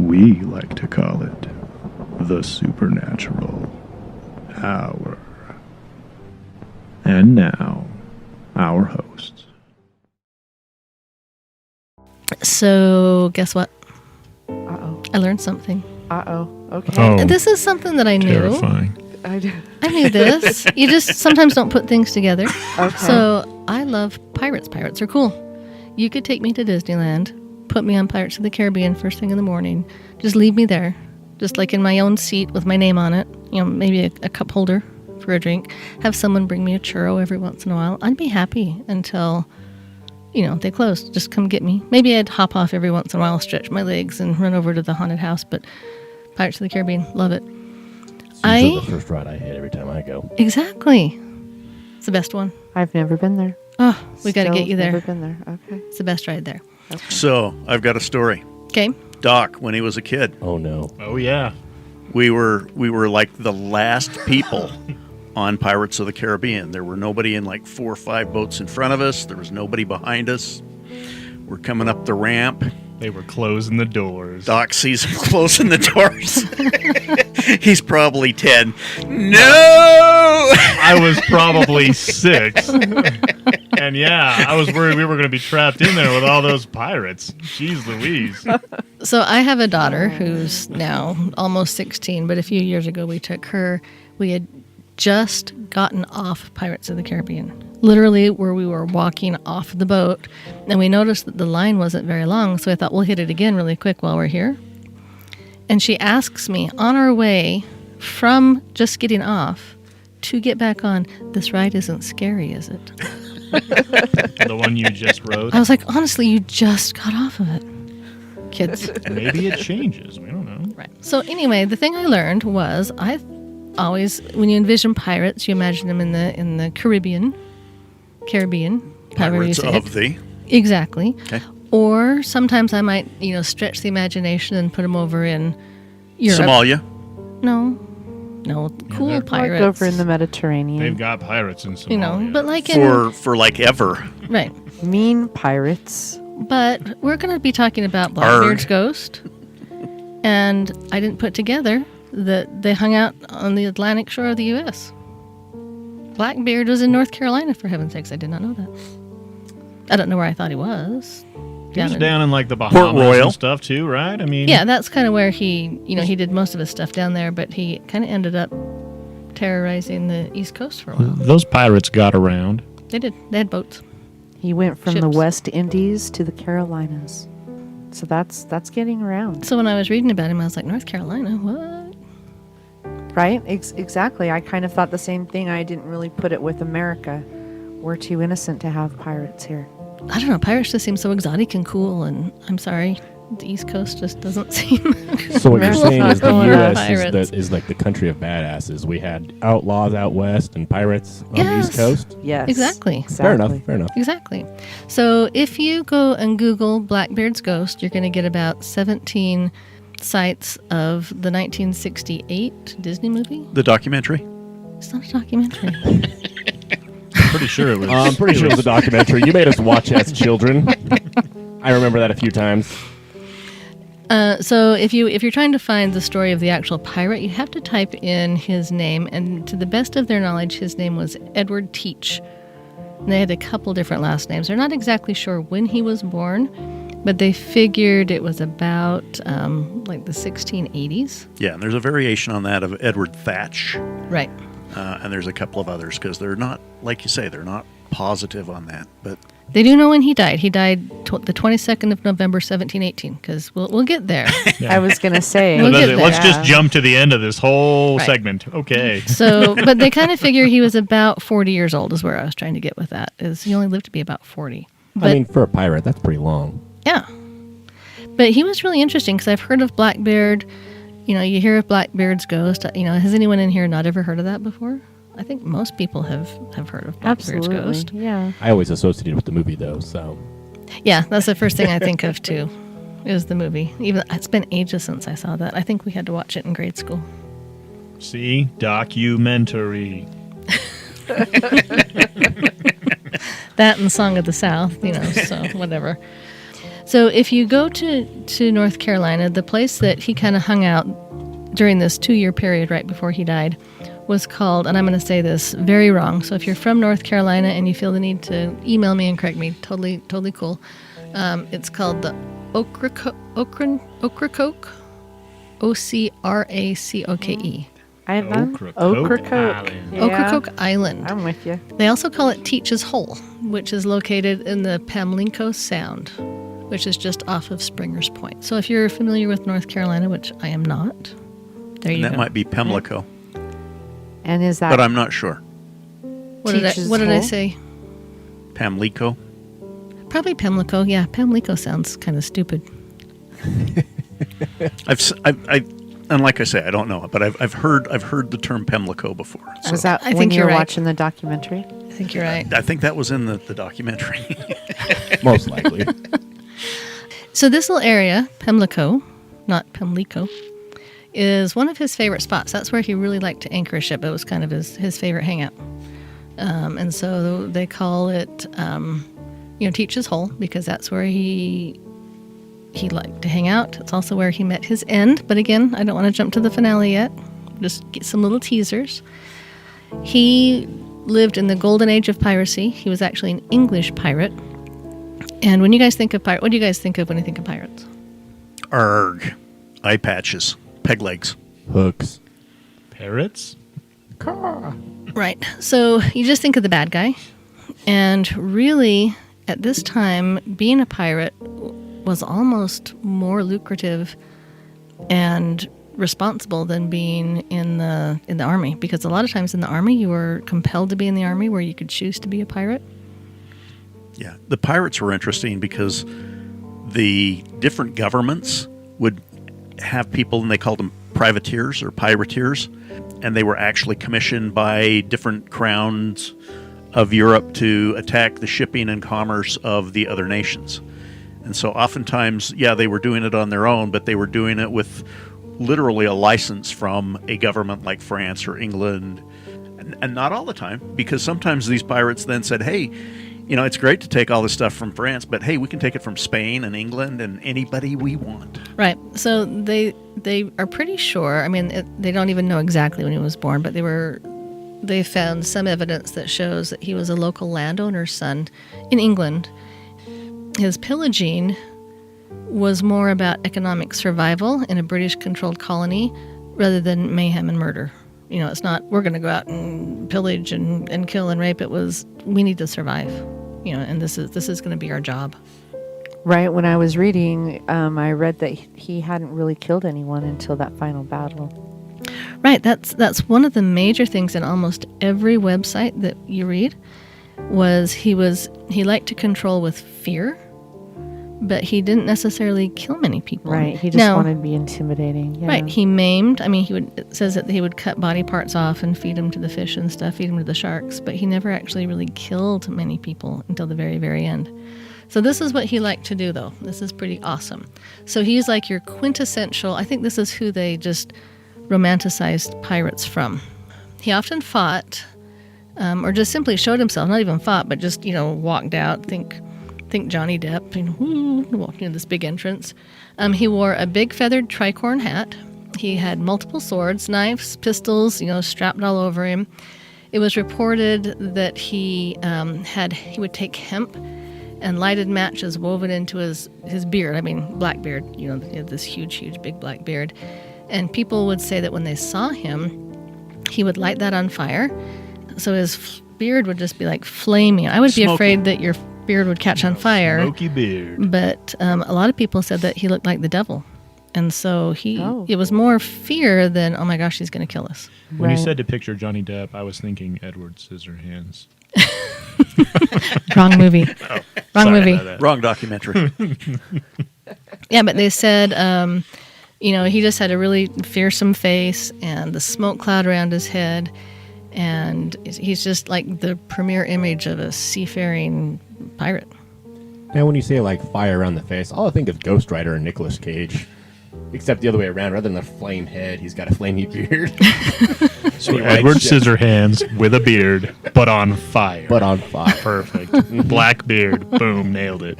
We like to call it the Supernatural Hour. And now, our hosts. So, guess what? Uh-oh. I learned something. Uh-oh. Okay. Oh, This is something that I knew. terrifying. I do. I knew this. You just sometimes don't put things together. Okay. So, I love pirates. Pirates are cool. You could take me to Disneyland, put me on Pirates of the Caribbean first thing in the morning, just leave me there, just like in my own seat with my name on it, maybe a cup holder for a drink, have someone bring me a churro every once in a while. I'd be happy until, they closed. Just come get me. Maybe I'd hop off every once in a while, stretch my legs, and run over to the haunted house, but Pirates of the Caribbean, love it. It's usually the first ride I hit every time I go. Exactly. It's the best one. I've never been there. Oh, we got to get you there. Never been there. Okay. It's the best ride there. Okay. So, I've got a story. Okay. Doc, when he was a kid, Oh no. Oh, yeah. we were like the last people on Pirates of the Caribbean. There were nobody in like 4 or 5 boats in front of us. There was nobody behind us. We're coming up the ramp. They were closing the doors. Doc sees him closing the doors. He's probably 10. No! I was probably 6. And yeah, I was worried we were going to be trapped in there with all those pirates. Jeez Louise. So I have a daughter who's now almost 16, but a few years ago we took her. We had just gotten off Pirates of the Caribbean, literally where we were walking off the boat, and we noticed that the line wasn't very long, so I thought we'll hit it again really quick while we're here. And she asks me on our way from just getting off to get back on, this ride isn't scary, is it? The one you just rode. I was like, honestly, you just got off of it. Kids. Maybe it changes. We don't know. Right. So anyway, the thing I learned was I always, when you envision pirates, you imagine them in the Caribbean, however you Pirates say of it. the... Exactly. Okay. Or sometimes I might, stretch the imagination and put them over in Europe. Somalia. No, cool they're- pirates. Like over in the Mediterranean. They've got pirates in Somalia. but like in For like ever. right. Mean pirates. But we're going to be talking about Blackbeard's ghost, and I didn't put together that they hung out on the Atlantic shore of the U.S. Blackbeard was in North Carolina, for heaven's sakes. I did not know that. I don't know where I thought he was. He was down in like the Bahamas Royal. and stuff too, right? I mean, Yeah, that's kind of where he did most of his stuff down there, but he kind of ended up terrorizing the East Coast for a while. those pirates got around. They did. They had boats. He went from the Ships. West Indies to the Carolinas. So that's getting around. So when I was reading about him, I was like, North Carolina? What? Right? Exactly. I kind of thought the same thing. I didn't really put it with America. We're too innocent to have pirates here. I don't know. Pirates just seem so exotic and cool, and I'm sorry, the East Coast just doesn't seem. So what you're America's saying not is the going U.S. pirates. is like the country of badasses. We had outlaws out west and pirates on the East Yes. Coast. Yes. Exactly. Fair enough. Fair enough. Exactly. So if you go and Google Blackbeard's ghost, you're going to get about 17 sites of the 1968 Disney movie. The documentary. It's not a documentary. Pretty sure it was. I'm pretty sure it was a documentary. You made us watch as children. I remember that a few times. So if you're trying to find the story of the actual pirate, you have to type in his name, and to the best of their knowledge, his name was Edward Teach. And they had a couple different last names. They're not exactly sure when he was born, but they figured it was about like the 1680s. Yeah, and there's a variation on that of Edward Thatch. Right. And there's a couple of others because they're not, like you say, they're not positive on that. But They do know when he died. He died the 22nd of November, 1718, because we'll get there. I was going to say. We'll get there. Let's just jump to the end of this whole Right. segment. Okay. So, but they kind of figure he was about 40 years old is where I was trying to get with that, is he only lived to be about 40. But I mean, for a pirate, that's pretty long. yeah. But he was really interesting because I've heard of Blackbeard. You hear of Blackbeard's ghost. Has anyone in here not ever heard of that before? I think most people have heard of Blackbeard's Absolutely. ghost. Yeah. I always associated with the movie, though, so. Yeah, that's the first thing I think of, too, is the movie. Even it's been ages since I saw that. I think we had to watch it in grade school. See? Documentary. That and Song of the South, so whatever. So if you go to North Carolina, the place that he kind of hung out during this 2-year period right before he died was called, and I'm going to say this very wrong, so if you're from North Carolina and you feel the need to email me and correct me, totally cool. It's called the Ocracoke, Ocracoke. Island? Ocracoke Ocracoke. Island. Yeah, Ocracoke Island. I'm with you. They also call it Teach's Hole, which is located in the Pamlico Sound, which is just off of Springer's Point. So if you're familiar with North Carolina, which I am not, there And you that go. might be Pimlico, And is that but I'm not sure. What did Teach's I Hole? say? Pamlico. Probably Pamlico. Yeah, Pamlico sounds kind of stupid. And like I say, I don't know, but I've heard the term Pimlico before. So was that I when think you you're were right. watching the documentary? I think you're right. I think that was in the documentary. Most likely. So this little area, Pamlico, not Pamlico, is one of his favorite spots. That's where he really liked to anchor a ship. It was kind of his favorite hangout. And so they call it, Teach's Hole, because that's where he liked to hang out. It's also where he met his end. But again, I don't want to jump to the finale yet. Just get some little teasers. He lived in the golden age of piracy. He was actually an English pirate. And when you guys think of pirate, what do you guys think of when you think of pirates? Arg. Eye patches. Peg legs. Hooks. Parrots? Right. So you just think of the bad guy. And really, at this time, being a pirate was almost more lucrative and responsible than being in the army, because a lot of times in the army you were compelled to be in the army where you could choose to be a pirate. Yeah. The pirates were interesting because the different governments would have people, and they called them privateers or pirateers, and they were actually commissioned by different crowns of Europe to attack the shipping and commerce of the other nations. And so oftentimes, they were doing it on their own, but they were doing it with literally a license from a government like France or England. And not all the time, because sometimes these pirates then said, hey, it's great to take all this stuff from France, but hey, we can take it from Spain and England and anybody we want. Right. So they are pretty sure. I mean, they don't even know exactly when he was born, but they found some evidence that shows that he was a local landowner's son in England. His pillaging was more about economic survival in a British-controlled colony rather than mayhem and murder. It's not, we're going to go out and pillage and kill and rape. It was, we need to survive, and this is going to be our job. Right. When I was reading, I read that he hadn't really killed anyone until that final battle. Right. That's one of the major things in almost every website that you read was he liked to control with fear, but he didn't necessarily kill many people. Right. He just wanted to be intimidating. Yeah. Right. He maimed. I mean, it says that he would cut body parts off and feed them to the fish and stuff, feed them to the sharks, but he never actually really killed many people until the very, very end. So this is what he liked to do, though. This is pretty awesome. So he's like your quintessential, I think this is who they just romanticized pirates from. He often fought, or just simply showed himself, not even fought, but just, walked out, think Johnny Depp, walked into this big entrance. He wore a big feathered tricorn hat. He had multiple swords, knives, pistols, strapped all over him. It was reported that he would take hemp and lighted matches woven into his beard. I mean, black beard, he had this huge, big black beard. And people would say that when they saw him, he would light that on fire. So his beard would just be like flaming. I would be afraid that your beard would catch on fire. Smoky beard. But a lot of people said that he looked like the devil. And so it was more fear than, oh my gosh, he's going to kill us. When you said to picture Johnny Depp, I was thinking Edward Scissorhands. Wrong movie. Wrong Sorry movie. about that. Wrong documentary. Yeah, but they said, he just had a really fearsome face and the smoke cloud around his head. And he's just like the premier image of a seafaring pirate. Now, when you say like fire around the face, all I think is Ghost Rider and Nicolas Cage. Except the other way around. Rather than a flame head, he's got a flamey beard. So Edward Scissorhands with a beard, but on fire. But on fire. Perfect. Black beard. Boom. Nailed it.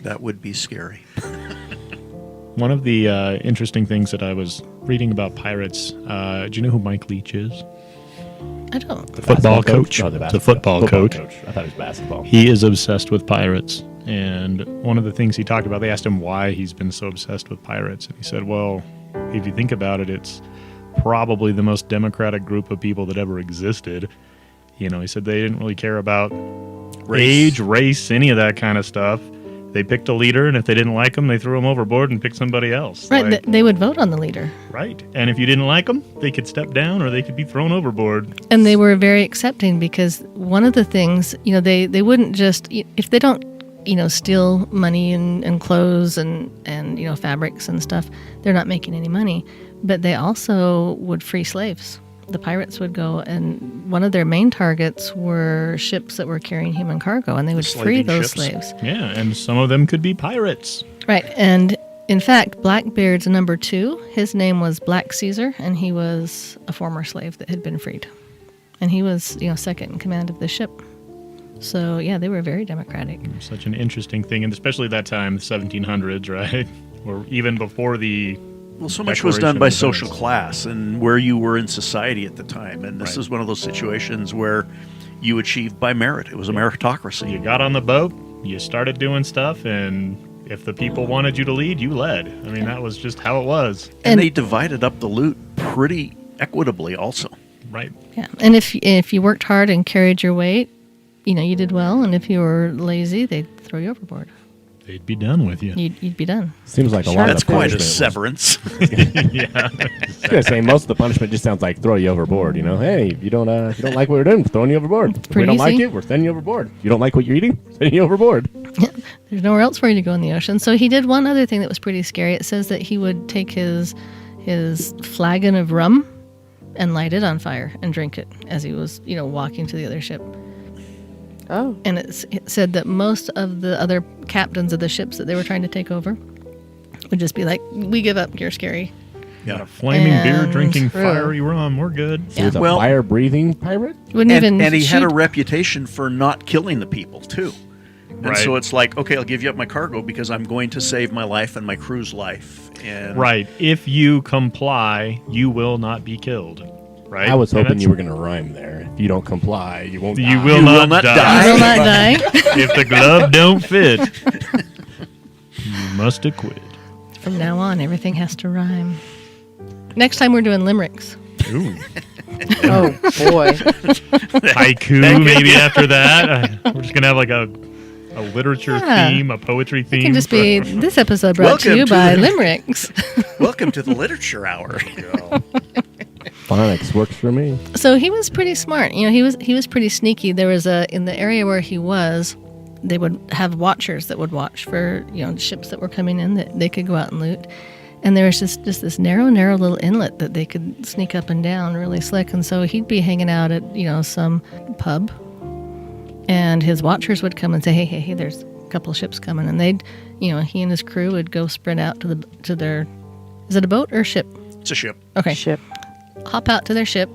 That would be scary. One of the interesting things that I was reading about pirates, do you know who Mike Leach is? I don't. The football Basketball coach. Oh, The football coach. I thought it was basketball. He is obsessed with pirates. And one of the things he talked about, they asked him why he's been so obsessed with pirates. And he said, well, if you think about it, it's probably the most democratic group of people that ever existed. You know, he said they didn't really care about age, race, any of that kind of stuff. They picked a leader, and if they didn't like him, they threw him overboard and picked somebody else. Right, Like, they would vote on the leader. right. And if you didn't like them, they could step down or they could be thrown overboard. And they were very accepting because one of the things, you know, they wouldn't just, if they don't, you know, steal money and clothes and, you know, fabrics and stuff, they're not making any money. But they also would free slaves. The pirates would go, and one of their main targets were ships that were carrying human cargo, and they would free Slaving those ships. slaves. Yeah, and some of them could be pirates. Right, and in fact, Blackbeard's number 2, his name was Black Caesar, and he was a former slave that had been freed. And he was, you know, second in command of the ship. So, yeah, they were very democratic. Such an interesting thing, and especially that time, the 1700s, right? Or even before the... Well, so much was done by Declaration of social Independence. class and where you were in society at the time. And this Right. is one of those situations where you achieved by merit. It was a meritocracy. You got on the boat, you started doing stuff, and if the people wanted you to lead, you led. I mean, that was just how it was. And And- they divided up the loot pretty equitably also. Right. Yeah, and if you worked hard and carried your weight, you know, you did well. And if you were lazy, they'd throw you overboard. They'd be done with you. You'd be done. Seems like a Sure. lot That's of the quite a punishment was- severance. Yeah. I was gonna say most of the punishment just sounds like throw you overboard. You know, hey, if you don't like what we're doing, we're throwing you overboard. If we pretty don't like easy. it, we're sending you overboard. If you don't like what you're eating, sending you overboard. There's nowhere else for you to go in the ocean. So he did one other thing that was pretty scary. It says that he would take his flagon of rum and light it on fire and drink it as he was, you know, walking to the other ship. Oh, And it said that most of the other captains of the ships that they were trying to take over would just be like, "We give up. You're scary." Got a flaming beer, And- drinking Really? fiery rum. We're good. So he's a Well- fire-breathing pirate. Wouldn't even And he had a shoot. reputation for not killing the people, too. And Right. so it's like, okay, I'll give you up my cargo because I'm going to save my life and my crew's life. And Right. If you comply, you will not be killed. Right. I was And hoping that's- you were gonna rhyme there. If you don't comply, you won't. You die. will, You not, will not die. You will not die. If the glove don't fit, you must acquit. From now on, everything has to rhyme. Next time we're doing limericks. Ooh. oh boy. Haiku maybe after that. We're just gonna have like a literature Yeah. theme, a poetry It theme. can just be this episode brought to Welcome you to by the- limericks. welcome to the Literature Hour. Phonics works for me. So he was pretty smart. You know, he was pretty sneaky. There was in the area where he was, they would have watchers that would watch for, you know, ships that were coming in that they could go out and loot. And there was just this narrow little inlet that they could sneak up and down really slick. And so he'd be hanging out at, you know, some pub, and his watchers would come and say, hey, there's a couple of ships coming. And they'd, you know, he and his crew would go sprint out to their, is it a boat or a ship? It's a ship. Okay. Ship. Hop out to their ship,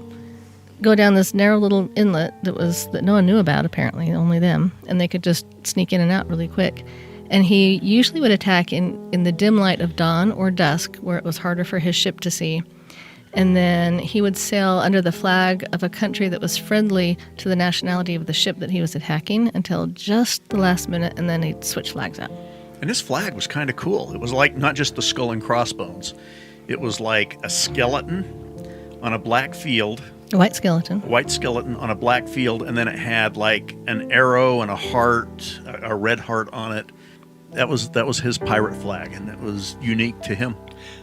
go down this narrow little inlet that no one knew about, apparently, only them, and they could just sneak in and out really quick. And he usually would attack in the dim light of dawn or dusk, where it was harder for his ship to see. And then he would sail under the flag of a country that was friendly to the nationality of the ship that he was attacking until just the last minute, and then he'd switch flags out. And his flag was kind of cool. It was like not just the skull and crossbones. It was like a skeleton on a black field, A white skeleton. white skeleton on a black field, and then it had like an arrow and a heart, a red heart on it. That was his pirate flag, and it was unique to him.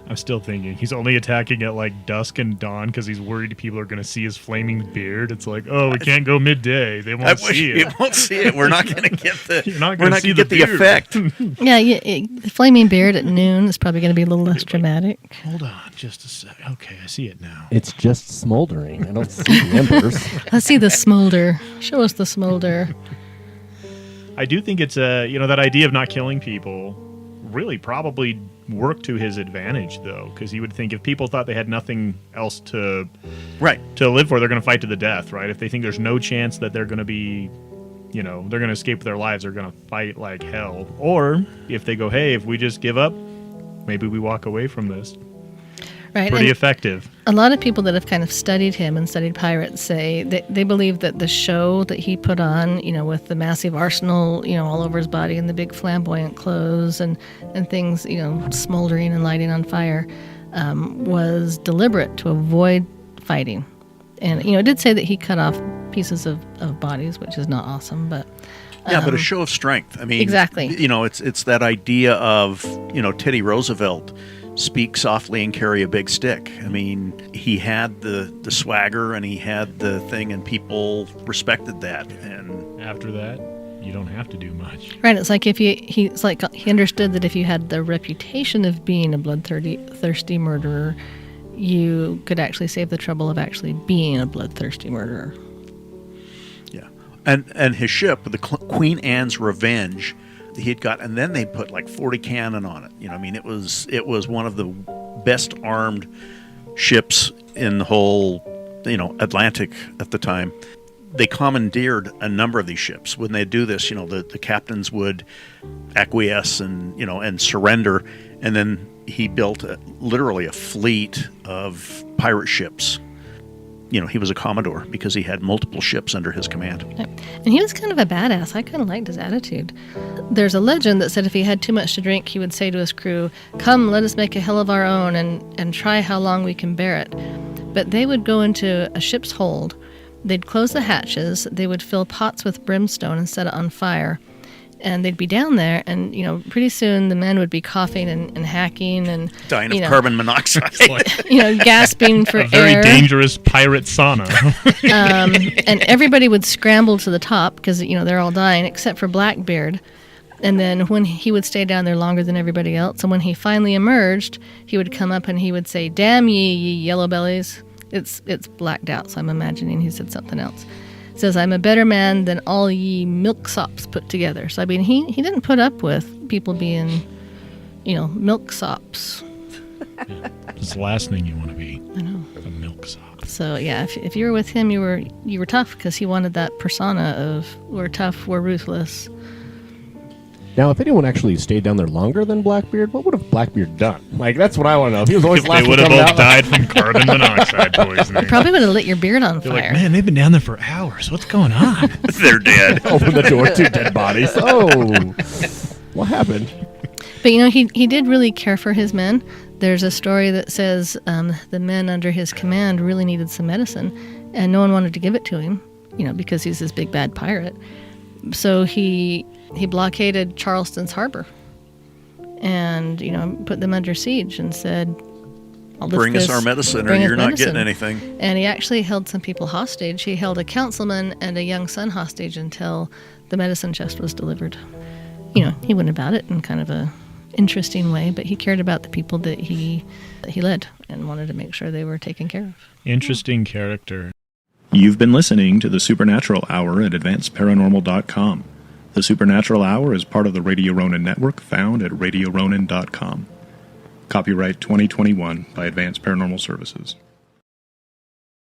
I'm still thinking he's only attacking at like dusk and dawn because he's worried people are going to see his flaming beard. It's like, oh, we can't go midday; they won't see it. It won't see it. We're not going to get the. You're not we're gonna not see going to get the the beard. effect. Yeah, the flaming beard at noon is probably going to be a little less dramatic. Hold on, just a sec. Okay, I see it now. It's just smoldering. I don't see the embers. Let's see the smolder. Show us the smolder. I do think it's that idea of not killing people really probably worked to his advantage, though, because he would think if people thought they had nothing else to Right. live for, they're going to fight to the death, right? If they think there's no chance that they're going to be, they're going to escape with their lives. They're going to fight like hell. Or if they go, hey, if we just give up, maybe we walk away from this. Right. Pretty And effective. a lot of people that have kind of studied him and studied pirates say that they believe that the show that he put on, with the massive arsenal, all over his body and the big flamboyant clothes and things, smoldering and lighting on fire, was deliberate to avoid fighting. And, it did say that he cut off pieces of bodies, which is not awesome, but... Yeah, but a show of strength. I mean, exactly. It's that idea of, Teddy Roosevelt, speak softly and carry a big stick. I mean, he had the swagger and he had the thing, and people respected that. And after that, you don't have to do much. Right. It's like he understood that if you had the reputation of being a bloodthirsty murderer, you could actually save the trouble of actually being a bloodthirsty murderer. Yeah, and his ship, the Queen Anne's Revenge, he had got, and then they put like 40 cannon on it. It was one of the best armed ships in the whole, Atlantic at the time. They commandeered a number of these ships. When they do this, the captains would acquiesce and surrender, and then he built literally a fleet of pirate ships. He was a commodore because he had multiple ships under his command. And he was kind of a badass. I kind of liked his attitude. There's a legend that said if he had too much to drink, he would say to his crew, "Come, let us make a hell of our own and try how long we can bear it." But they would go into a ship's hold. They'd close the hatches. They would fill pots with brimstone and set it on fire. And they'd be down there, and pretty soon the men would be coughing and hacking and dying of carbon monoxide, gasping for a very air. dangerous pirate sauna. And everybody would scramble to the top because they're all dying except for Blackbeard. And then when he would stay down there longer than everybody else, and when he finally emerged, he would come up and he would say, "Damn ye yellow bellies." It's blacked out, so I'm imagining he said something else. Says, "I'm a better man than all ye milksops put together." So, I mean, he didn't put up with people being, milksops. Yeah, it's the last thing you want to be. I know. A milksop. So, yeah, if you were with him, you were tough because he wanted that persona of we're tough, we're ruthless. Now, if anyone actually stayed down there longer than Blackbeard, what would have Blackbeard done? Like, that's what I want to know. If he was always If last they one would have coming both out, died from carbon monoxide poisoning. Probably would have lit your beard on They're fire. like, man, they've been down there for hours. What's going on? They're dead. open the door, 2 dead bodies. Oh, what happened? But he did really care for his men. There's a story that says the men under his command really needed some medicine, and no one wanted to give it to him, because he's this big bad pirate. So he blockaded Charleston's harbor, and put them under siege and said, "Bring us our medicine, or you're not getting anything." And he actually held some people hostage. He held a councilman and a young son hostage until the medicine chest was delivered. He went about it in kind of a interesting way, but he cared about the people that he led and wanted to make sure they were taken care of. Interesting character. You've been listening to the Supernatural Hour at AdvancedParanormal.com. The Supernatural Hour is part of the Radio Ronin network found at RadioRonin.com. Copyright 2021 by Advanced Paranormal Services.